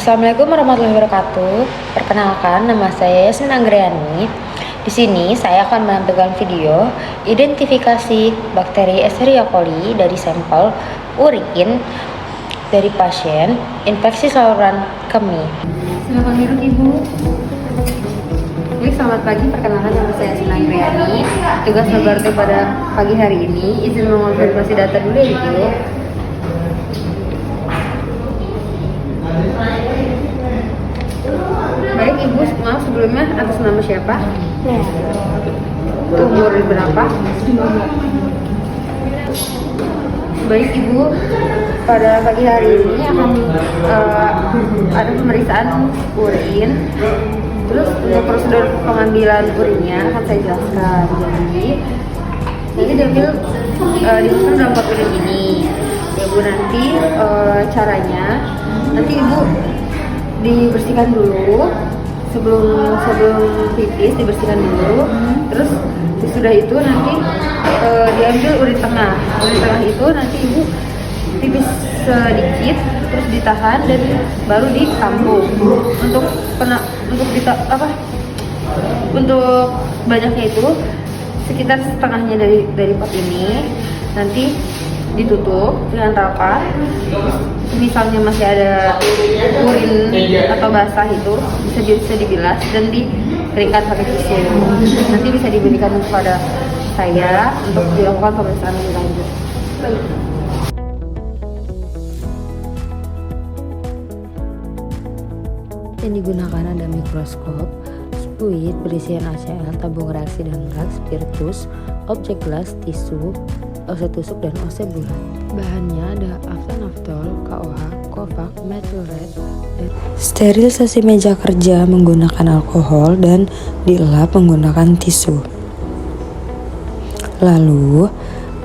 Assalamualaikum warahmatullahi wabarakatuh. Perkenalkan, nama saya Yasmin Anggriani. Di sini saya akan menampilkan video identifikasi bakteri Escherichia coli dari sampel urin dari pasien infeksi saluran kemih. Silakan duduk, Ibu. Baik, selamat pagi. Perkenalkan, nama saya Yasmin Anggriani. Tugas laboratorium pada pagi hari ini, izin mengonfirmasi data dulu ya, Ibu. Baik, Ibu, maaf sebelumnya atas nama siapa? Umur berapa? Baik, Ibu, pada pagi hari ini akan ada pemeriksaan urin. Terus untuk prosedur pengambilan urinnya akan saya jelaskan. Jadi nanti diambil dimasukkan dalam pot urin ini. Ya, Bu, nanti caranya nanti Ibu dibersihkan dulu sebelum pipis, dibersihkan dulu. Terus sesudah itu nanti diambil urin tengah. Urin tengah itu nanti Ibu pipis sedikit, terus ditahan dan baru ditampung. Untuk banyaknya itu sekitar setengahnya dari pot ini, nanti ditutup dengan rapat. Misalnya masih ada urin atau basah itu bisa dibilas dan dikeringkan pakai tisu. Nanti bisa diberikan kepada saya untuk dilakukan pemeriksaan lebih lanjut. Yang digunakan ada mikroskop, fluid berisian HCl, tabung reaksi dan rak, spiritus, objek gelas, tisu, ose tusuk dan ose bulat. Bahannya ada aflatoxin, KOH, Kovac, methyl red. Sterilisasi meja kerja menggunakan alkohol dan dielap menggunakan tisu. Lalu,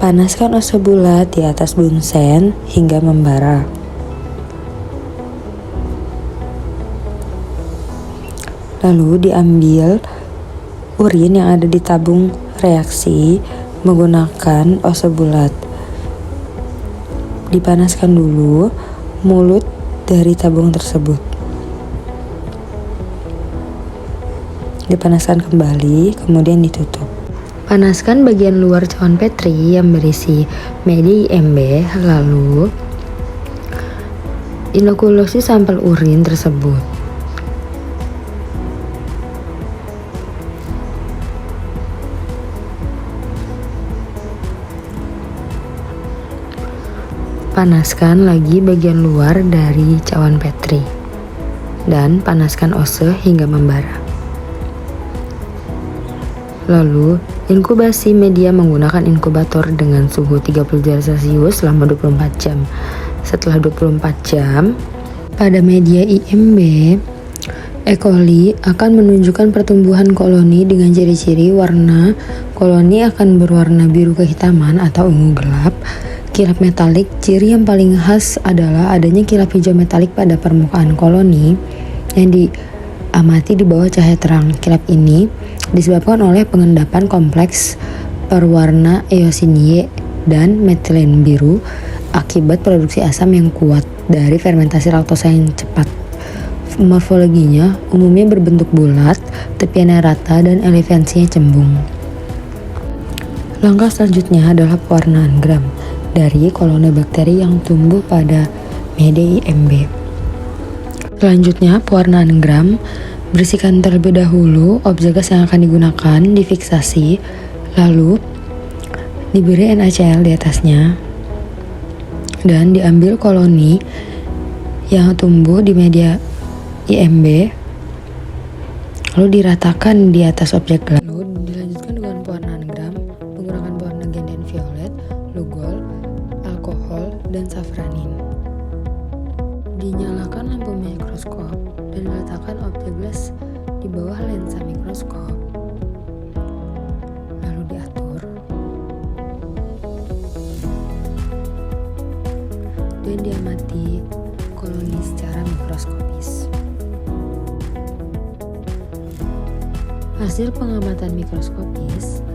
panaskan ose bulat di atas bunsen hingga membara. Lalu diambil urin yang ada di tabung reaksi menggunakan ose bulat. Dipanaskan dulu mulut dari tabung tersebut. Dipanaskan kembali, kemudian ditutup. Panaskan bagian luar cawan Petri yang berisi media IMB, lalu inokulasi sampel urin tersebut. Panaskan lagi bagian luar dari cawan Petri dan panaskan ose hingga membara. Lalu, inkubasi media menggunakan inkubator dengan suhu 30 derajat Celcius selama 24 jam. Setelah 24 jam, pada media IMB, E. coli akan menunjukkan pertumbuhan koloni dengan ciri-ciri warna koloni akan berwarna biru kehitaman atau ungu gelap. Kilap metalik, ciri yang paling khas adalah adanya kilap hijau metalik pada permukaan koloni yang diamati di bawah cahaya terang. Kilap ini disebabkan oleh pengendapan kompleks perwarna eosin Y dan metilen biru akibat produksi asam yang kuat dari fermentasi laktosa yang cepat. Morfologinya umumnya berbentuk bulat, tepiannya rata dan elevasinya cembung. Langkah selanjutnya adalah pewarnaan gram dari koloni bakteri yang tumbuh pada media IMB. Selanjutnya, pewarnaan gram. Bersihkan terlebih dahulu objek gas yang akan digunakan, difiksasi, lalu diberi NaCl di atasnya, dan diambil koloni yang tumbuh di media IMB, lalu diratakan di atas objek gas. Lalu dilanjutkan dengan pewarnaan gram menggunakan pewarna genden violet, lugol, alkohol, dan safranin. Dinyalakan lampu mikroskop dan diletakkan objek gelas di bawah lensa mikroskop. Lalu diatur dan diamati koloni secara mikroskopis. Hasil pengamatan mikroskopis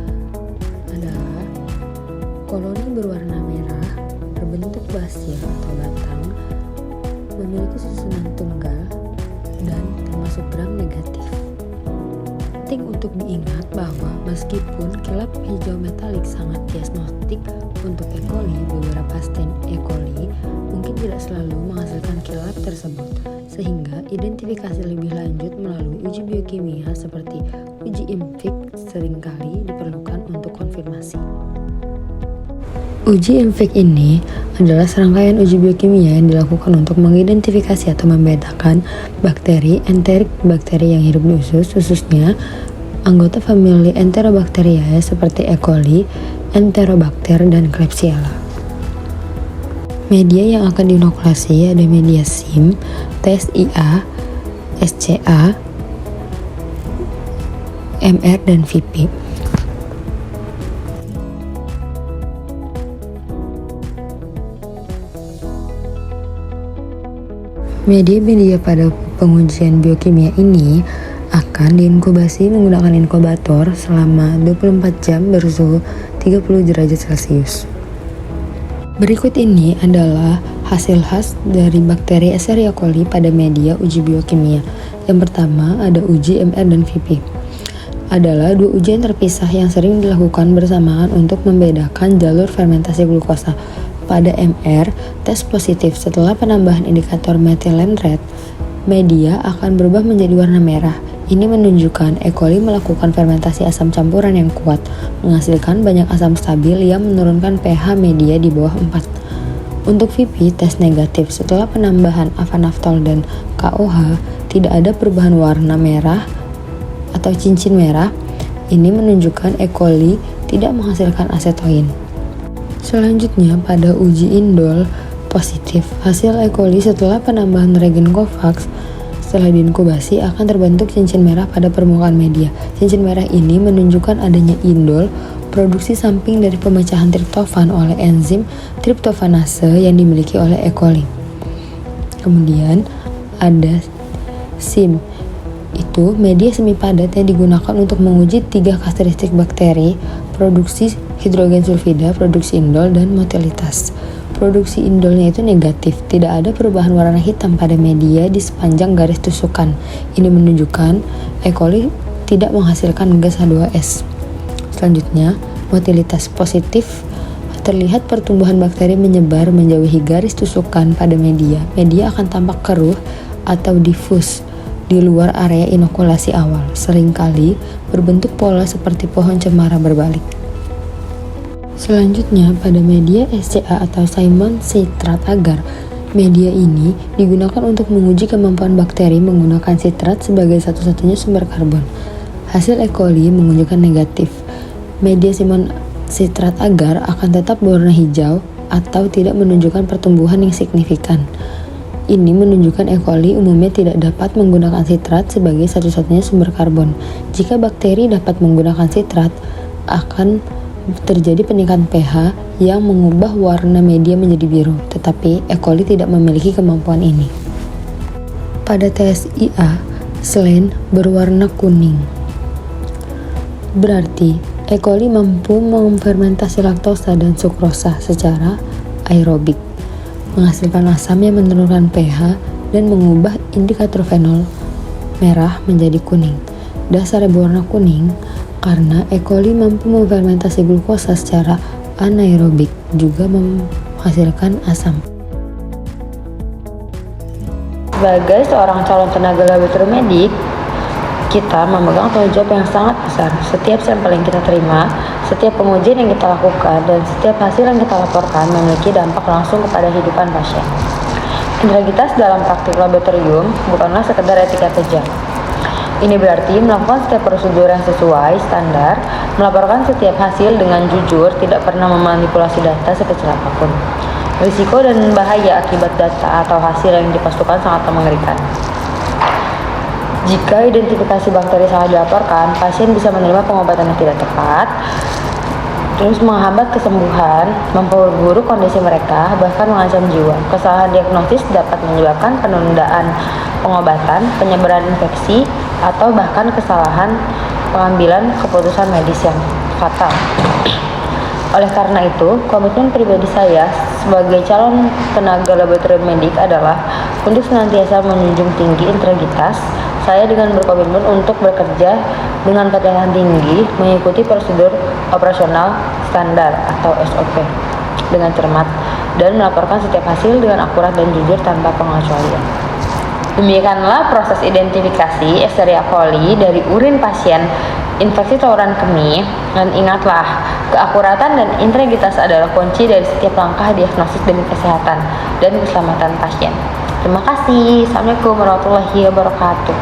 adalah koloni berwarna merah, berbentuk basil atau batang, memiliki susunan tunggal termasuk gram negatif. Penting untuk diingat bahwa meskipun kilap hijau metalik sangat diagnostik untuk E. coli, beberapa strain E. coli mungkin tidak selalu menghasilkan kilap tersebut, sehingga identifikasi lebih lanjut melalui uji biokimia seperti uji IMVIC seringkali diperlukan untuk konfirmasi. Uji IMVIC ini adalah serangkaian uji biokimia yang dilakukan untuk mengidentifikasi atau membedakan bakteri enterik bakteri yang hidup di usus, khususnya anggota famili Enterobacteriae seperti E. coli, Enterobacter, dan Klebsiella. Media yang akan diinokulasi ada media SIM, TSIA, SCA, MR, dan VP. Media-media pada pengujian biokimia ini akan diinkubasi menggunakan inkubator selama 24 jam bersuhu 30 derajat Celcius. Berikut ini adalah hasil khas dari bakteri Escherichia coli pada media uji biokimia. Yang pertama ada uji MR dan VP. Adalah dua ujian terpisah yang sering dilakukan bersamaan untuk membedakan jalur fermentasi glukosa. Pada MR, tes positif setelah penambahan indikator methylene red, media akan berubah menjadi warna merah. Ini menunjukkan E. coli melakukan fermentasi asam campuran yang kuat, menghasilkan banyak asam stabil yang menurunkan pH media di bawah 4. Untuk VP, tes negatif setelah penambahan afanaftol dan KOH, tidak ada perubahan warna merah atau cincin merah. Ini menunjukkan E. coli tidak menghasilkan asetoin. Selanjutnya pada uji indol positif, hasil E. coli setelah penambahan regen COVAX setelah diinkubasi akan terbentuk cincin merah pada permukaan media. Cincin merah ini menunjukkan adanya indol, produksi samping dari pemecahan triptofan oleh enzim triptofanase yang dimiliki oleh E. coli. Kemudian ada SIM, itu media semi padat yang digunakan untuk menguji 3 karakteristik bakteri: produksi hidrogen sulfida, produksi indol, dan motilitas. Produksi indolnya itu negatif, tidak ada perubahan warna hitam pada media di sepanjang garis tusukan. Ini menunjukkan E. coli tidak menghasilkan gas H2S. Selanjutnya, motilitas positif, terlihat pertumbuhan bakteri menyebar menjauhi garis tusukan pada media. Media akan tampak keruh atau difus di luar area inokulasi awal, seringkali berbentuk pola seperti pohon cemara berbalik. Selanjutnya pada media SCA atau Simon citrat agar. Media ini digunakan untuk menguji kemampuan bakteri menggunakan sitrat sebagai satu-satunya sumber karbon. Hasil E. coli menunjukkan negatif. Media Simon citrat agar akan tetap berwarna hijau atau tidak menunjukkan pertumbuhan yang signifikan. Ini menunjukkan E. coli umumnya tidak dapat menggunakan sitrat sebagai satu-satunya sumber karbon. Jika bakteri dapat menggunakan sitrat, akan terjadi peningkatan pH yang mengubah warna media menjadi biru, tetapi E. coli tidak memiliki kemampuan ini. Pada TSIA, selain berwarna kuning, berarti E. coli mampu memfermentasi laktosa dan sukrosa secara aerobik, menghasilkan asam yang menurunkan pH dan mengubah indikator fenol merah menjadi kuning. Dasarnya berwarna kuning karena E. coli mampu memfermentasi glukosa secara anaerobik, juga menghasilkan asam. Sebagai seorang calon tenaga laboratorium medik, kita memegang tanggung jawab yang sangat besar. Setiap sampel yang kita terima, setiap pengujian yang kita lakukan, dan setiap hasil yang kita laporkan memiliki dampak langsung kepada kehidupan pasien. Integritas dalam praktik laboratorium bukanlah sekedar etika saja. Ini berarti melakukan setiap prosedur yang sesuai standar, melaporkan setiap hasil dengan jujur, tidak pernah memanipulasi data sekecil apapun. Risiko dan bahaya akibat data atau hasil yang dipastikan sangat mengerikan. Jika identifikasi bakteri salah dilaporkan, pasien bisa menerima pengobatan yang tidak tepat, terus menghambat kesembuhan, memperburuk kondisi mereka, bahkan mengancam jiwa. Kesalahan diagnosis dapat menyebabkan penundaan pengobatan, penyebaran infeksi, atau bahkan kesalahan pengambilan keputusan medis yang fatal. Oleh karena itu, komitmen pribadi saya sebagai calon tenaga laboratorium medik adalah untuk senantiasa menjunjung tinggi integritas. Saya dengan berkomitmen untuk bekerja dengan ketegasan tinggi, mengikuti prosedur operasional standar atau SOP dengan cermat, dan melaporkan setiap hasil dengan akurat dan jujur tanpa pengecualian. Demikianlah proses identifikasi Escherichia coli dari urin pasien infeksi saluran kemih, dan ingatlah, keakuratan dan integritas adalah kunci dari setiap langkah diagnosis demi kesehatan dan keselamatan pasien. Terima kasih. Assalamualaikum warahmatullahi wabarakatuh.